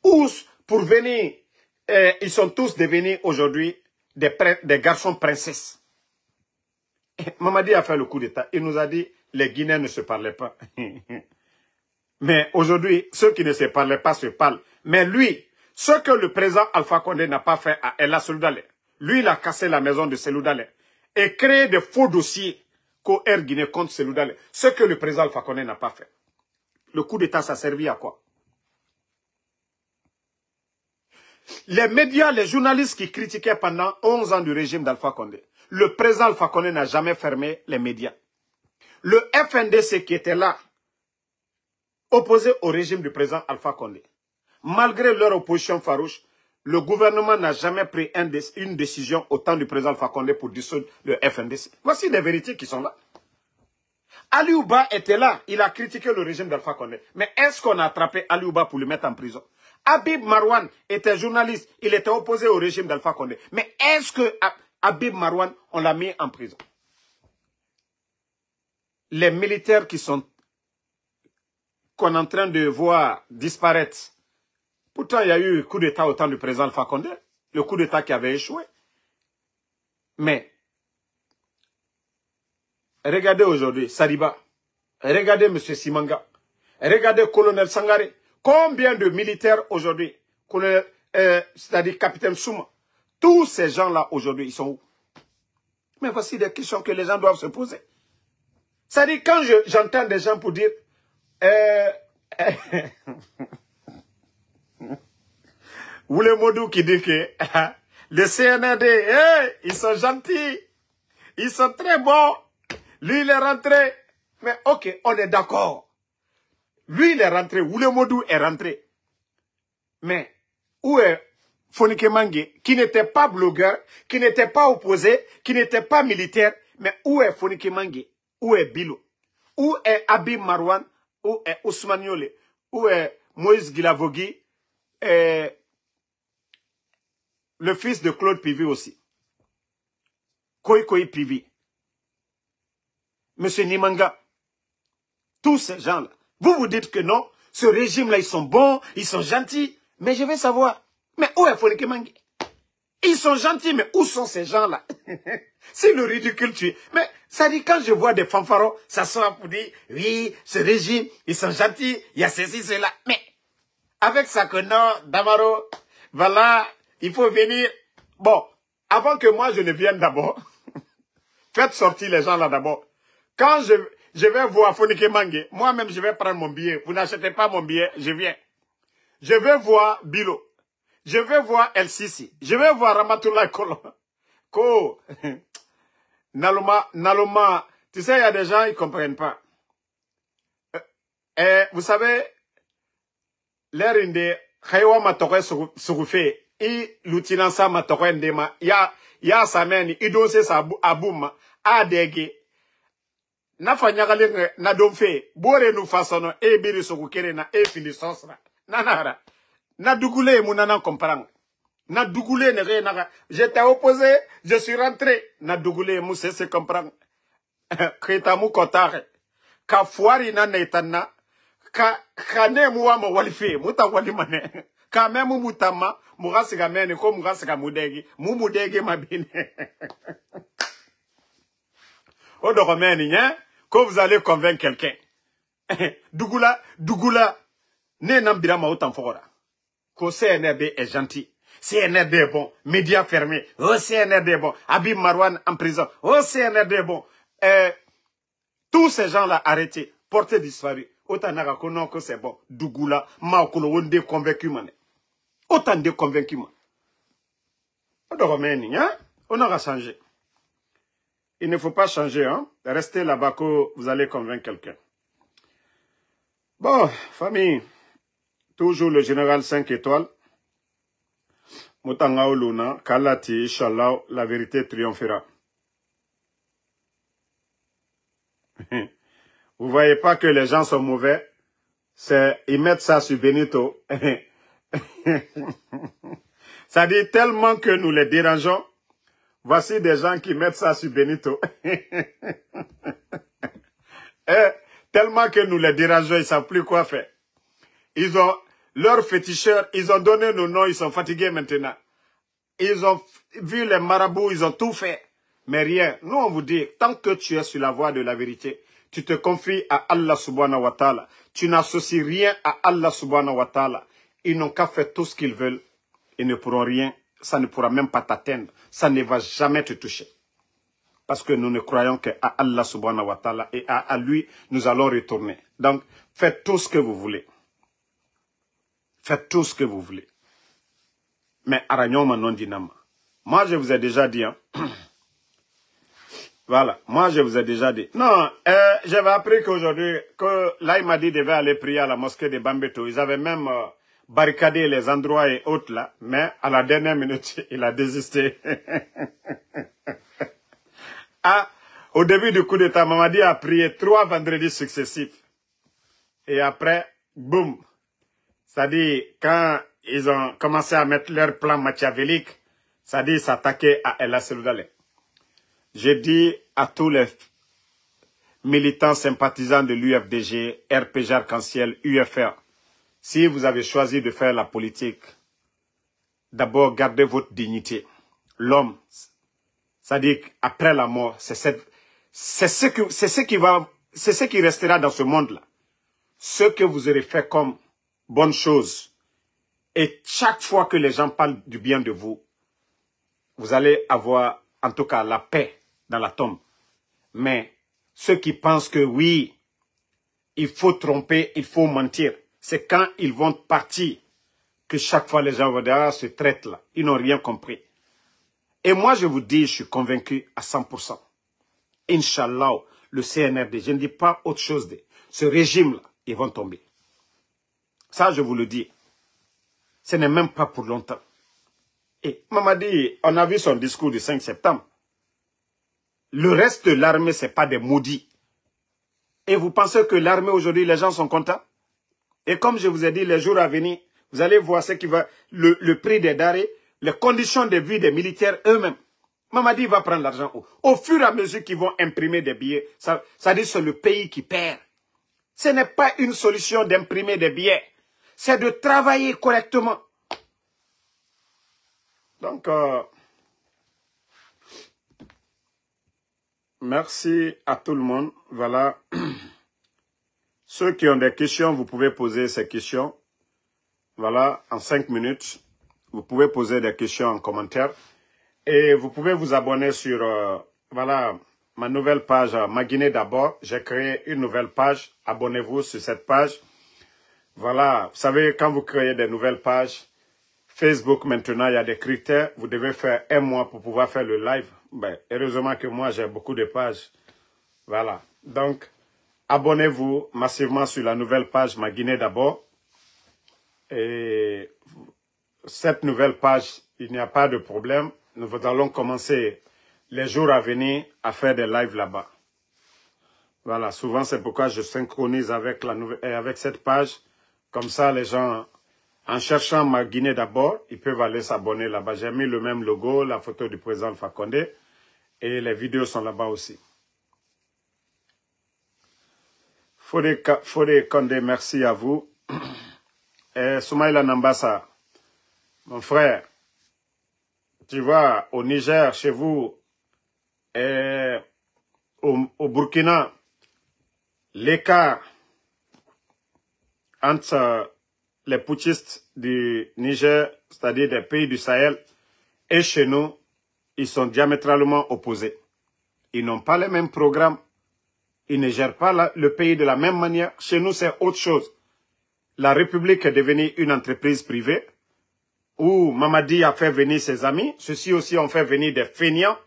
ou pour venir, ils sont tous devenus aujourd'hui des garçons princesses. Mamadi a fait le coup d'État. Il nous a dit, les Guinéens ne se parlaient pas. Mais aujourd'hui, ceux qui ne se parlaient pas se parlent. Mais lui, ce que le président Alpha Condé n'a pas fait à Ella Seloudalé, lui, il a cassé la maison de Seloudalé et créé des faux dossiers qu'au Air Guinée contre Seloudalé. Ce que le président Alpha Condé n'a pas fait. Le coup d'État, ça a servi à quoi? Les médias, les journalistes qui critiquaient pendant 11 ans du régime d'Alpha Condé, le président Alpha Condé n'a jamais fermé les médias. Le FNDC qui était là, opposé au régime du président Alpha Condé, malgré leur opposition farouche, le gouvernement n'a jamais pris une décision au temps du président Alpha Condé pour dissoudre le FNDC. Voici des vérités qui sont là. Ali Ouba était là, il a critiqué le régime d'Alpha Condé. Mais est-ce qu'on a attrapé Ali Ouba pour le mettre en prison? Habib Marwan était journaliste, il était opposé au régime d'Alpha Condé. Mais est-ce que Habib Marwan, on l'a mis en prison? Les militaires qu'on est en train de voir disparaître. Pourtant, il y a eu coup d'État au temps du président Alpha Condé, le coup d'État qui avait échoué. Mais, regardez aujourd'hui Sadiba, regardez M. Simanga, regardez Colonel Sangaré. Combien de militaires aujourd'hui, c'est-à-dire Capitaine Souma, tous ces gens-là aujourd'hui, ils sont où? Mais voici des questions que les gens doivent se poser. C'est-à-dire quand j'entends des gens pour dire, Oulé Modou qui dit que le CNRD, ils sont gentils, ils sont très bons, lui il est rentré. Mais ok, on est d'accord. Lui, il est rentré. Oulé Modou est rentré. Mais, où est Fonike Mangue, qui n'était pas blogueur, qui n'était pas opposé, qui n'était pas militaire, mais où est Fonike Mangue? Où est Bilo? Où est Habib Marwan? Où est Ousmane Yole? Où est Moïse Guilavogui? Et le fils de Claude Pivi aussi. Koikoi Pivi. Monsieur Nimanga. Tous ces gens-là. Vous vous dites que non, ce régime-là, ils sont bons, ils sont gentils. Mais je vais savoir. Mais où est Fonike Mangue? Ils sont gentils, mais où sont ces gens-là? C'est le ridicule tué. Mais ça dit, quand je vois des fanfarons, ça sort pour dire, oui, ce régime, ils sont gentils, il y a ceci, cela. Mais, avec ça que non, Damaro, voilà, il faut venir. Bon, avant que moi je ne vienne d'abord, faites sortir les gens là d'abord. Quand je vais voir Fonike Mangue, moi-même je vais prendre mon billet. Vous n'achetez pas mon billet, je viens. Je vais voir Bilo. Je vais voir El Sisi. Je vais voir Ramatoulaye Kolon. Naloma. Tu sais, il y a des gens, ils ne comprennent pas. Vous savez, l'air inde, Khaywa Matokwe Soufé, et l'outinansa Matokwe Ndema, ya sa meni, idose sa abouma, adege. Na fanyagale na domfe, bore nu fasono, e biri sokukere na e fili sosra. Nanara. Na dugule munana comprendre. Na dougoulé ne rien n'a. J'étais opposé, je suis rentré. Na dougoulé, mousse, c'est comprendre. Kretamu kotare. Ka foiri na neitana. Ka ne muwa ma walifi. Muta wali mane. Ka memu mutama. Murasiga mene ko murasiga mudegi. Mudegi mabine. Odoromeni, hein? Quand vous allez convaincre quelqu'un. Dougoula. Ne nambira ma autant fora. Ko CNRD est gentil. CNRD est bon. Médias fermés. Oh, CNRD est bon. Habib Marwan en prison. Oh, CNRD est bon. Tous ces gens-là arrêtés. Portés disparus. Autant n'a qu'on que c'est bon. Dougoula. Maokolo, on est convaincu, autant de convaincus. On aura changé. Il ne faut pas changer, hein. Restez là-bas que vous allez convaincre quelqu'un. Bon, famille. Toujours le général 5 étoiles. Moutanga Oluna, Kalati, Inch'Allah, la vérité triomphera. Vous voyez pas que les gens sont mauvais? Ils mettent ça sur Benito. Ça dit tellement que nous les dérangeons. Voici des gens qui mettent ça sur Benito. Tellement que nous les dérangeons, ils ne savent plus quoi faire. Ils ont leurs féticheurs, ils ont donné nos noms, ils sont fatigués maintenant. Ils ont vu les marabouts, ils ont tout fait. Mais rien. Nous, on vous dit, tant que tu es sur la voie de la vérité, tu te confies à Allah subhanahu wa ta'ala. Tu n'associes rien à Allah subhanahu wa ta'ala. Ils n'ont qu'à faire tout ce qu'ils veulent. Ils ne pourront rien. Ça ne pourra même pas t'atteindre. Ça ne va jamais te toucher. Parce que nous ne croyons qu'à Allah subhanahu wa ta'ala. Et à lui, nous allons retourner. Donc, faites tout ce que vous voulez. Faites tout ce que vous voulez. Mais Aranyoma non dinama. Moi, je vous ai déjà dit. Hein. Voilà. Moi, je vous ai déjà dit. Non, j'avais appris qu'aujourd'hui, que là, il m'a dit qu'il devait aller prier à la mosquée de Bambeto. Ils avaient même barricadé les endroits et autres là. Mais à la dernière minute, il a désisté. Au début du coup d'État, Mamadi a prié 3 vendredis successifs. Et après, boum. C'est-à-dire, quand ils ont commencé à mettre leur plan machiavélique, c'est-à-dire s'attaquer à El Asseloudalé. J'ai dit à tous les militants sympathisants de l'UFDG, RPG Arc-en-Ciel, UFR, si vous avez choisi de faire la politique, d'abord gardez votre dignité. L'homme, c'est-à-dire qu'après la mort, c'est ce qui restera dans ce monde-là. Ce que vous aurez fait comme bonne chose. Et chaque fois que les gens parlent du bien de vous, vous allez avoir en tout cas la paix dans la tombe. Mais ceux qui pensent que oui, il faut tromper, il faut mentir, c'est quand ils vont partir que chaque fois les gens vont dire, ah, ce traite-là, ils n'ont rien compris. Et moi, je vous dis, je suis convaincu à 100%. Inch'Allah, le CNRD, je ne dis pas autre chose, ce régime-là, ils vont tomber. Ça, je vous le dis. Ce n'est même pas pour longtemps. Et Mamadi, on a vu son discours du 5 septembre. Le reste de l'armée, ce n'est pas des maudits. Et vous pensez que l'armée aujourd'hui, les gens sont contents? Et comme je vous ai dit, les jours à venir, vous allez voir ce qui va, le prix des denrées, les conditions de vie des militaires eux-mêmes. Mamadi va prendre l'argent. Au fur et à mesure qu'ils vont imprimer des billets, ça dit que c'est le pays qui perd. Ce n'est pas une solution d'imprimer des billets. C'est de travailler correctement. Donc, merci à tout le monde. Voilà. Ceux qui ont des questions, vous pouvez poser ces questions. Voilà, en 5 minutes. Vous pouvez poser des questions en commentaire. Et vous pouvez vous abonner sur, voilà, ma nouvelle page, Maguiné d'abord. J'ai créé une nouvelle page. Abonnez-vous sur cette page. Voilà, vous savez, quand vous créez des nouvelles pages, Facebook maintenant, il y a des critères. Vous devez faire 1 mois pour pouvoir faire le live. Ben, heureusement que moi, j'ai beaucoup de pages. Voilà. Donc, abonnez-vous massivement sur la nouvelle page Maguiné d'abord. Et cette nouvelle page, il n'y a pas de problème. Nous allons commencer les jours à venir à faire des lives là-bas. Voilà, souvent c'est pourquoi je synchronise avec cette page. Comme ça, les gens En cherchant ma Guinée d'abord, ils peuvent aller s'abonner là-bas. J'ai mis le même logo, la photo du président Alpha Condé. Et les vidéos sont là-bas aussi. Fodé Condé, merci à vous. Et Soumaïla Nambassa, mon frère, tu vois, au Niger, chez vous, et au Burkina, l'écart entre les putschistes du Niger, c'est-à-dire des pays du Sahel, et chez nous, ils sont diamétralement opposés. Ils n'ont pas les mêmes programmes. Ils ne gèrent pas le pays de la même manière. Chez nous, c'est autre chose. La République est devenue une entreprise privée où Mamadi a fait venir ses amis. Ceux-ci aussi ont fait venir des fainéants,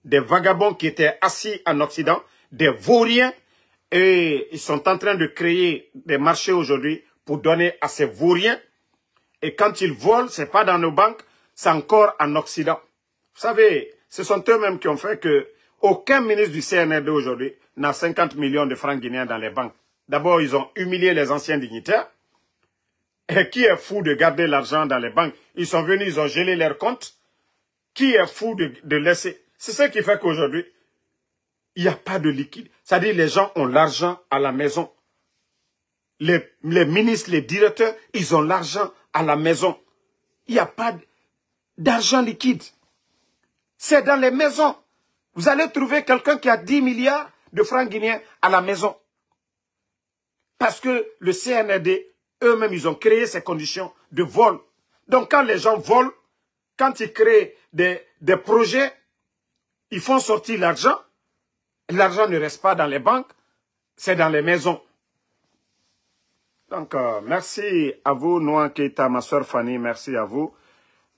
des vagabonds qui étaient assis en Occident, des vauriens. Et ils sont en train de créer des marchés aujourd'hui pour donner à ces vauriens. Et quand ils volent, ce n'est pas dans nos banques, c'est encore en Occident. Vous savez, ce sont eux-mêmes qui ont fait que aucun ministre du CNRD aujourd'hui n'a 50 millions de francs guinéens dans les banques. D'abord, ils ont humilié les anciens dignitaires. Et qui est fou de garder l'argent dans les banques? Ils sont venus, ils ont gelé leurs comptes. Qui est fou de laisser? C'est ce qui fait qu'aujourd'hui, il n'y a pas de liquide. C'est-à-dire les gens ont l'argent à la maison. Les ministres, les directeurs, ils ont l'argent à la maison. Il n'y a pas d'argent liquide. C'est dans les maisons. Vous allez trouver quelqu'un qui a 10 milliards de francs guinéens à la maison. Parce que le CNRD, eux-mêmes, ils ont créé ces conditions de vol. Donc quand les gens volent, quand ils créent des projets, ils font sortir l'argent. L'argent ne reste pas dans les banques, c'est dans les maisons. Donc, merci à vous, Noa Keita, ma soeur Fanny, merci à vous.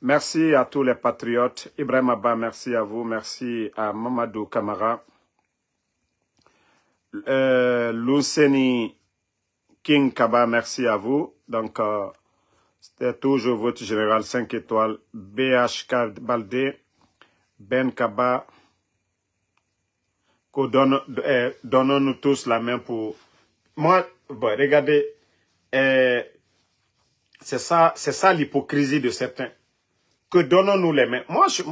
Merci à tous les patriotes. Ibrahim Abba, merci à vous. Merci à Mamadou Kamara. Luceni King Kaba, merci à vous. Donc, c'était toujours votre général 5 étoiles. BHK Baldé, Ben Kaba. Donnons-nous tous la main pour... Moi, bon, regardez, c'est ça l'hypocrisie de certains. Que donnons-nous les mains. Moi, je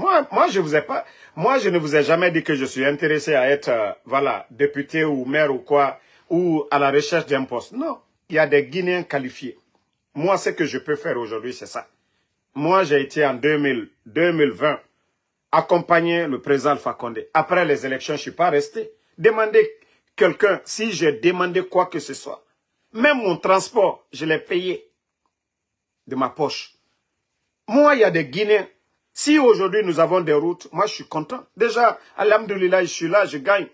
ne vous ai jamais dit que je suis intéressé à être, voilà, député ou maire ou quoi, ou à la recherche d'un poste. Non, il y a des Guinéens qualifiés. Moi, ce que je peux faire aujourd'hui, c'est ça. Moi, j'ai été en 2020 accompagner le président Alpha Condé. Après les élections, je ne suis pas resté. Demandez quelqu'un, si j'ai demandé quoi que ce soit, même mon transport, je l'ai payé de ma poche. Moi, il y a des Guinéens. Si aujourd'hui nous avons des routes, moi je suis content. Déjà, alhamdoulilah, je suis là, je gagne.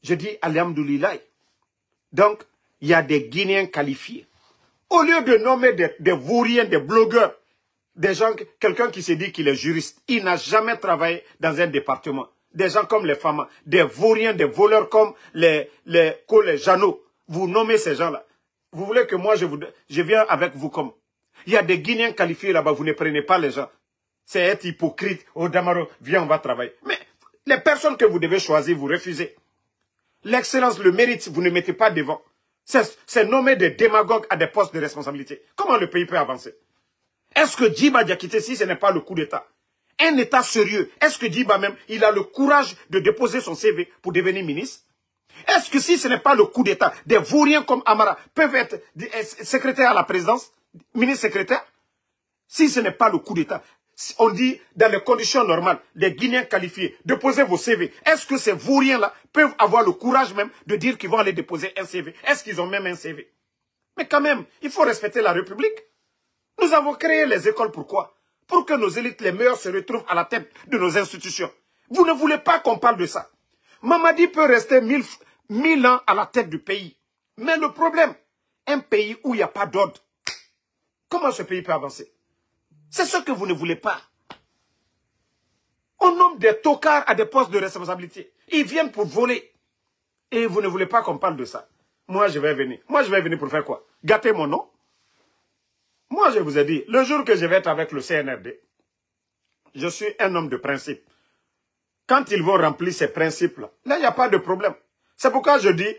Je dis alhamdoulilah. Donc, il y a des Guinéens qualifiés. Au lieu de nommer des vauriens, des blogueurs, des gens, quelqu'un qui se dit qu'il est juriste, il n'a jamais travaillé dans un département. Des gens comme les femmes, des vauriens, des voleurs comme les Jeannot. Vous nommez ces gens-là. Vous voulez que moi je viens avec vous comme... Il y a des Guinéens qualifiés là-bas, vous ne prenez pas les gens. C'est être hypocrite. Oh Damaro, viens, on va travailler. Mais les personnes que vous devez choisir, vous refusez. L'excellence, le mérite, vous ne mettez pas devant. C'est nommer des démagogues à des postes de responsabilité. Comment le pays peut avancer? Est-ce que Djiba Diakité, si ce n'est pas le coup d'État, un État sérieux, est-ce que Djiba même, il a le courage de déposer son CV pour devenir ministre? Est-ce que si ce n'est pas le coup d'État, des vauriens comme Amara peuvent être secrétaires à la présidence, ministre secrétaire? Si ce n'est pas le coup d'État, on dit dans les conditions normales, les Guinéens qualifiés, déposez vos CV. Est-ce que ces vauriens-là peuvent avoir le courage même de dire qu'ils vont aller déposer un CV? Est-ce qu'ils ont même un CV? Mais quand même, il faut respecter la République. Nous avons créé les écoles, pourquoi? Pour que nos élites les meilleures se retrouvent à la tête de nos institutions. Vous ne voulez pas qu'on parle de ça. Mamadi peut rester 1000 ans à la tête du pays. Mais le problème, un pays où il n'y a pas d'ordre, comment ce pays peut avancer? C'est ce que vous ne voulez pas. On nomme des tocards à des postes de responsabilité. Ils viennent pour voler. Et vous ne voulez pas qu'on parle de ça. Moi, je vais venir. Moi, je vais venir pour faire quoi? Gâter mon nom? Moi, je vous ai dit, le jour que je vais être avec le CNRD, je suis un homme de principe. Quand ils vont remplir ces principes-là, là, il n'y a pas de problème. C'est pourquoi je dis,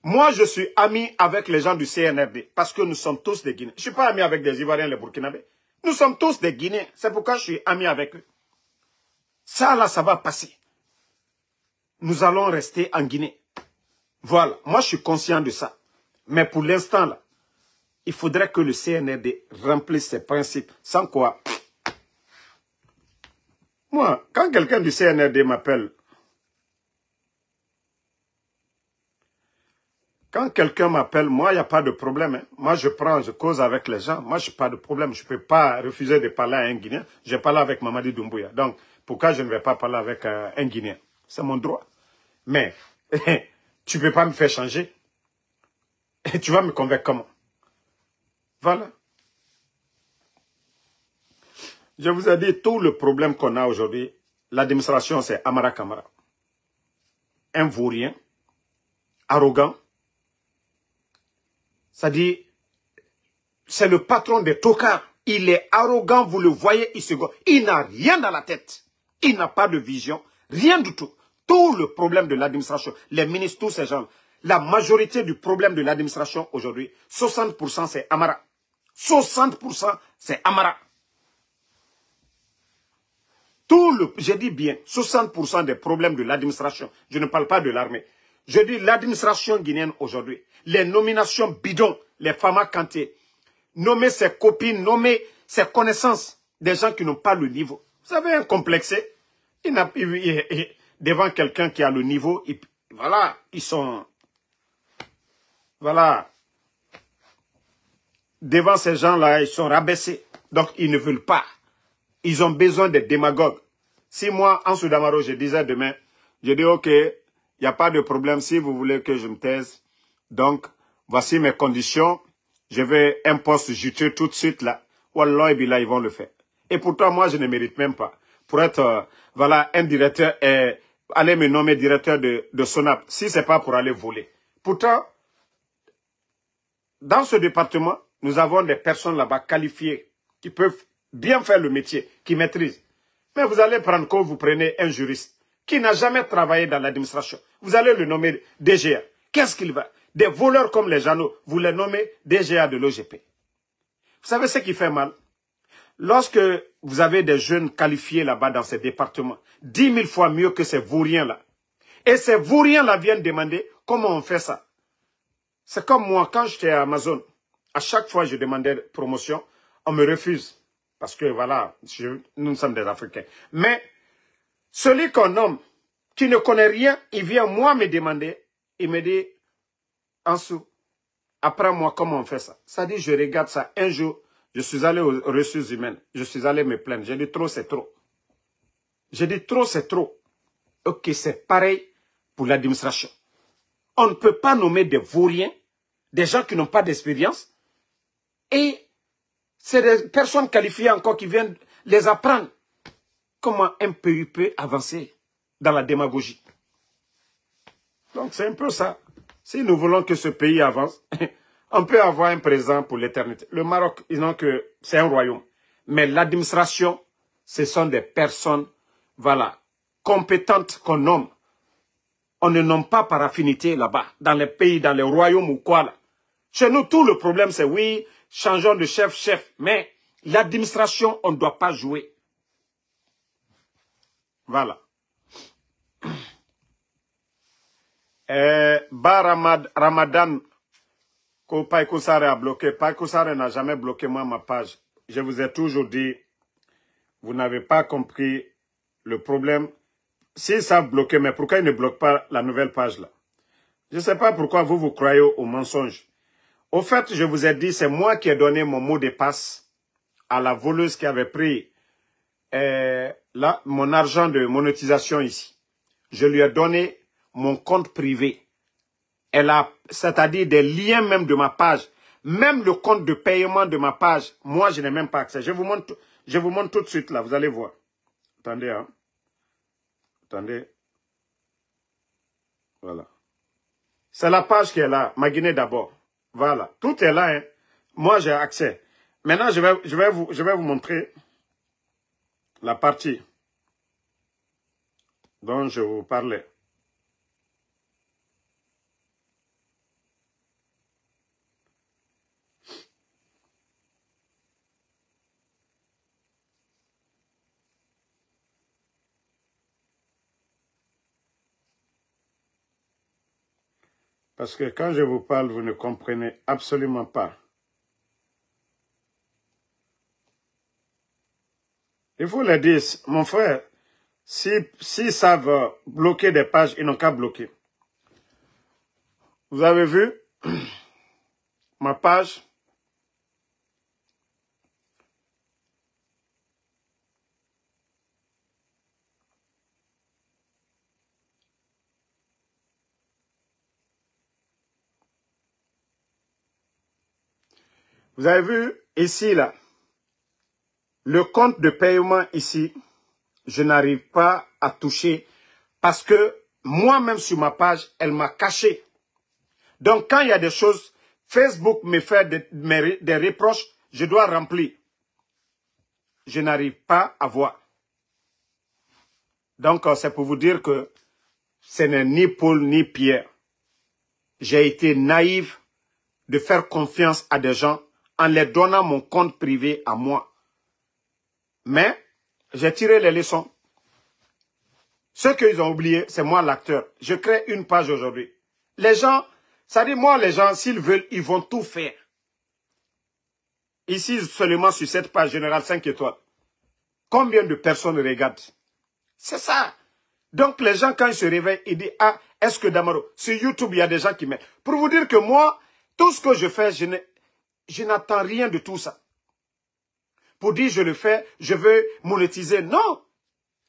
Moi, je suis ami avec les gens du CNRD parce que nous sommes tous des Guinéens. Je ne suis pas ami avec des Ivoiriens, les Burkinabés. Nous sommes tous des Guinéens. C'est pourquoi je suis ami avec eux. Ça, là, ça va passer. Nous allons rester en Guinée. Voilà. Moi, je suis conscient de ça. Mais pour l'instant, là, il faudrait que le CNRD remplisse ses principes. Sans quoi, moi, quand quelqu'un du CNRD m'appelle, moi, il n'y a pas de problème. Hein. Moi, je cause avec les gens. Moi, je n'ai pas de problème. Je ne peux pas refuser de parler à un Guinéen. J'ai parlé avec Mamadi Doumbouya. Donc, pourquoi je ne vais pas parler avec un Guinéen? C'est mon droit. Mais, tu ne peux pas me faire changer. Et tu vas me convaincre comment? Voilà. Je vous ai dit, tout le problème qu'on a aujourd'hui, l'administration, c'est Amara Kamara. Un vaurien, arrogant. C'est-à-dire, c'est le patron des tocards. Il est arrogant, vous le voyez, il n'a rien dans la tête. Il n'a pas de vision, rien du tout. Tout le problème de l'administration, les ministres, tous ces gens, la majorité du problème de l'administration aujourd'hui, 60% c'est Amara. 60% c'est Amara. Je dis bien, 60% des problèmes de l'administration, je ne parle pas de l'armée. Je dis l'administration guinéenne aujourd'hui, les nominations bidons, les Fama Kanté, nommer ses copines, nommer ses connaissances, des gens qui n'ont pas le niveau. Vous savez, un complexé, devant quelqu'un qui a le niveau, voilà, ils sont, voilà, devant ces gens-là, ils sont rabaissés. Donc, ils ne veulent pas. Ils ont besoin des démagogues. Si moi, en Soudamaro, je disais demain, je dis, OK, il n'y a pas de problème si vous voulez que je me taise. Donc, voici mes conditions. Je vais un poste juteux tout de suite là. Wallah, et là, ils vont le faire. Et pourtant, moi, je ne mérite même pas. Pour être, voilà, un directeur et aller me nommer directeur de SONAP, si ce n'est pas pour aller voler. Pourtant, dans ce département, nous avons des personnes là-bas qualifiées qui peuvent bien faire le métier, qui maîtrisent. Mais vous allez prendre quand vous prenez un juriste qui n'a jamais travaillé dans l'administration. Vous allez le nommer DGA. Qu'est-ce qu'il va? Des voleurs comme les Jeannot, vous les nommez DGA de l'OGP. Vous savez ce qui fait mal? Lorsque vous avez des jeunes qualifiés là-bas dans ces départements, 10 000 fois mieux que ces vauriens-là. Et ces vauriens-là viennent demander comment on fait ça. C'est comme moi, quand j'étais à Amazon, à chaque fois que je demandais promotion, on me refuse. Parce que voilà, nous sommes des Africains. Mais celui qu'on nomme, qui ne connaît rien, il vient moi me demander, il me dit, Ansou, apprends-moi comment on fait ça. Ça dit, je regarde ça. Un jour, je suis allé aux ressources humaines, je suis allé me plaindre. J'ai dit, trop, c'est trop. J'ai dit, trop, c'est trop. Ok, c'est pareil pour l'administration. On ne peut pas nommer des vauriens, des gens qui n'ont pas d'expérience, et c'est des personnes qualifiées encore qui viennent les apprendre comment un pays peut avancer dans la démagogie. Donc c'est un peu ça. Si nous voulons que ce pays avance, on peut avoir un président pour l'éternité. Le Maroc, c'est un royaume. Mais l'administration, ce sont des personnes, voilà, compétentes qu'on nomme. On ne nomme pas par affinité là-bas, dans les pays, dans les royaumes ou quoi là. Chez nous, tout le problème, c'est oui, changeons de chef. Mais l'administration, on ne doit pas jouer. Voilà. Ramadan, que Païkoussare a bloqué. Païkoussare n'a jamais bloqué moi ma page. Je vous ai toujours dit, vous n'avez pas compris le problème. S'ils savent bloquer, mais pourquoi ils ne bloquent pas la nouvelle page là? Je ne sais pas pourquoi vous croyez au mensonge. Au fait, je vous ai dit, c'est moi qui ai donné mon mot de passe à la voleuse qui avait pris mon argent de monétisation ici. Je lui ai donné mon compte privé. Elle a, c'est-à-dire des liens même de ma page, même le compte de paiement de ma page. Moi, je n'ai même pas accès. Je vous montre tout de suite là, vous allez voir. Attendez, hein. Attendez. Voilà. C'est la page qui est là, Ma Guinée d'abord. Voilà. Tout est là, hein. Moi, j'ai accès. Maintenant, je vais vous montrer la partie dont je vous parlais. Parce que quand je vous parle, vous ne comprenez absolument pas. Il faut le dire, mon frère, s'ils savent bloquer des pages, ils n'ont qu'à bloquer. Vous avez vu ma page? Vous avez vu ici, là, le compte de paiement ici, je n'arrive pas à toucher parce que moi-même sur ma page, elle m'a caché. Donc quand il y a des choses, Facebook me fait des reproches, je dois remplir. Je n'arrive pas à voir. Donc c'est pour vous dire que ce n'est ni Paul ni Pierre. J'ai été naïf de faire confiance à des gens en leur donnant mon compte privé à moi. Mais j'ai tiré les leçons. Ce qu'ils ont oublié, c'est moi l'acteur. Je crée une page aujourd'hui. Les gens, ça dit moi les gens, s'ils veulent, ils vont tout faire. Ici, seulement sur cette page générale 5 étoiles. Combien de personnes regardent? C'est ça. Donc les gens, quand ils se réveillent, ils disent, ah, est-ce que Damaro, sur YouTube, il y a des gens qui mettent. Pour vous dire que moi, tout ce que je fais, je n'attends rien de tout ça. Pour dire, je le fais, je veux monétiser. Non.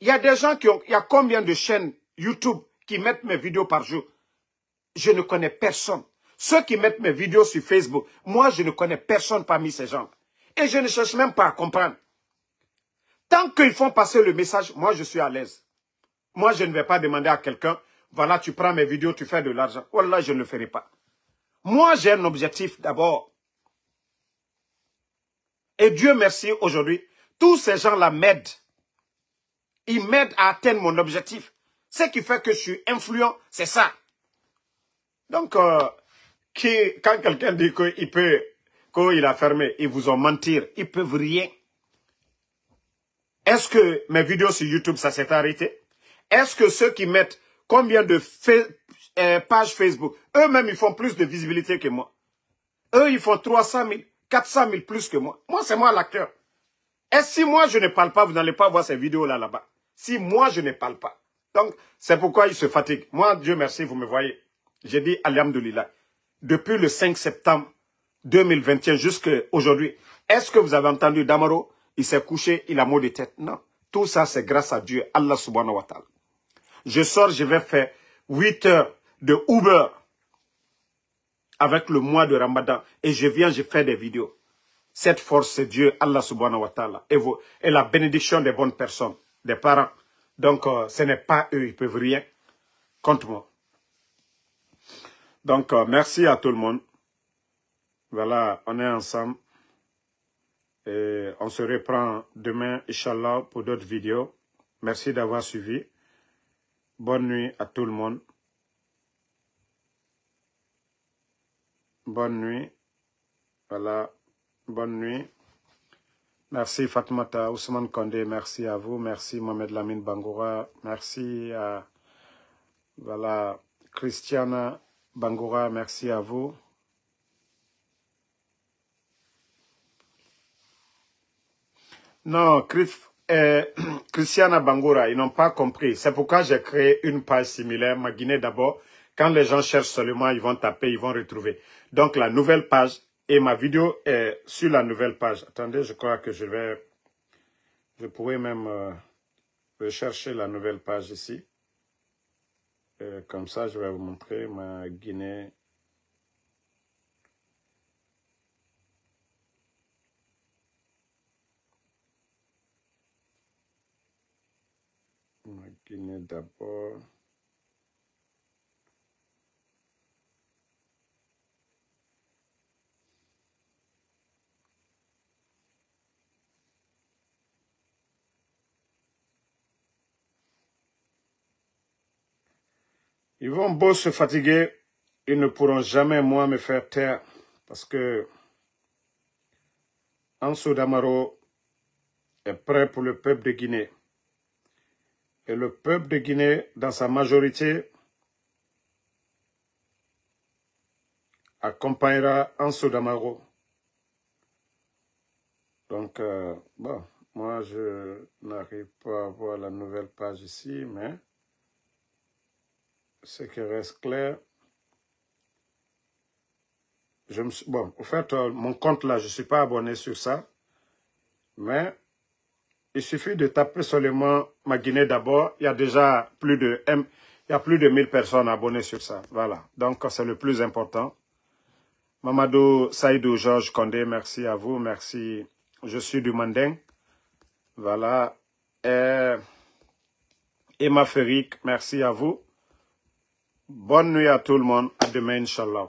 Il y a des gens il y a combien de chaînes YouTube qui mettent mes vidéos par jour? Je ne connais personne. Ceux qui mettent mes vidéos sur Facebook, moi, je ne connais personne parmi ces gens. Et je ne cherche même pas à comprendre. Tant qu'ils font passer le message, moi, je suis à l'aise. Moi, je ne vais pas demander à quelqu'un, voilà, tu prends mes vidéos, tu fais de l'argent. Wallah, je ne le ferai pas. Moi, j'ai un objectif d'abord. Et Dieu merci, aujourd'hui, tous ces gens-là m'aident. Ils m'aident à atteindre mon objectif. Ce qui fait que je suis influent, c'est ça. Donc, quand quelqu'un dit qu'il a fermé, ils vous ont menti, ils peuvent rien. Est-ce que mes vidéos sur YouTube, ça s'est arrêté? Est-ce que ceux qui mettent combien de pages Facebook, eux-mêmes, ils font plus de visibilité que moi? Eux, ils font 300 000, 400 000 plus que moi. Moi, c'est moi l'acteur. Et si moi, je ne parle pas, vous n'allez pas voir ces vidéos-là, là-bas. Si moi, je ne parle pas. Donc, c'est pourquoi ils se fatiguent. Moi, Dieu merci, vous me voyez. J'ai dit, alhamdoulilah. Depuis le 5 septembre 2021 jusqu'à aujourd'hui, est-ce que vous avez entendu Damaro? Il s'est couché, il a mot de tête. Non. Tout ça, c'est grâce à Dieu, Allah subhanahu wa ta'ala. Je sors, je vais faire 8 heures de Uber avec le mois de Ramadan. Et je viens, je fais des vidéos. Cette force, c'est Dieu, Allah subhanahu wa ta'ala. Et la bénédiction des bonnes personnes, des parents. Donc, ce n'est pas eux, ils ne peuvent rien contre moi. Donc, merci à tout le monde. Voilà, on est ensemble. Et on se reprend demain, Inch'Allah, pour d'autres vidéos. Merci d'avoir suivi. Bonne nuit à tout le monde. Bonne nuit. Voilà, bonne nuit. Merci Fatmata Ousmane Kondé, merci à vous. Merci Mohamed Lamine Bangoura. Merci à voilà, Christiana Bangoura, merci à vous. Non, Christiana Bangoura, ils n'ont pas compris. C'est pourquoi j'ai créé une page similaire, ma Guinée d'abord. Quand les gens cherchent seulement, ils vont taper, ils vont retrouver. Donc la nouvelle page, et ma vidéo est sur la nouvelle page. Attendez, je crois que je pourrais même rechercher la nouvelle page ici. Comme ça, je vais vous montrer ma Guinée. Ma Guinée d'abord. Ils vont beau se fatiguer, ils ne pourront jamais, moi, me faire taire. Parce que Ansou Damaro est prêt pour le peuple de Guinée. Et le peuple de Guinée, dans sa majorité, accompagnera Anso Damaro. Donc, bon, moi, je n'arrive pas à voir la nouvelle page ici, mais ce qui reste clair, bon, au fait, mon compte là, je ne suis pas abonné sur ça, mais il suffit de taper seulement ma Guinée d'abord. Il y a déjà plus de 1000 personnes abonnées sur ça. Voilà. Donc, c'est le plus important. Mamadou Saïdou Georges Condé, merci à vous. Merci. Je suis du Manding. Voilà. Emma Ferric, merci à vous. Bonne nuit à tout le monde. À demain, Inch'Allah.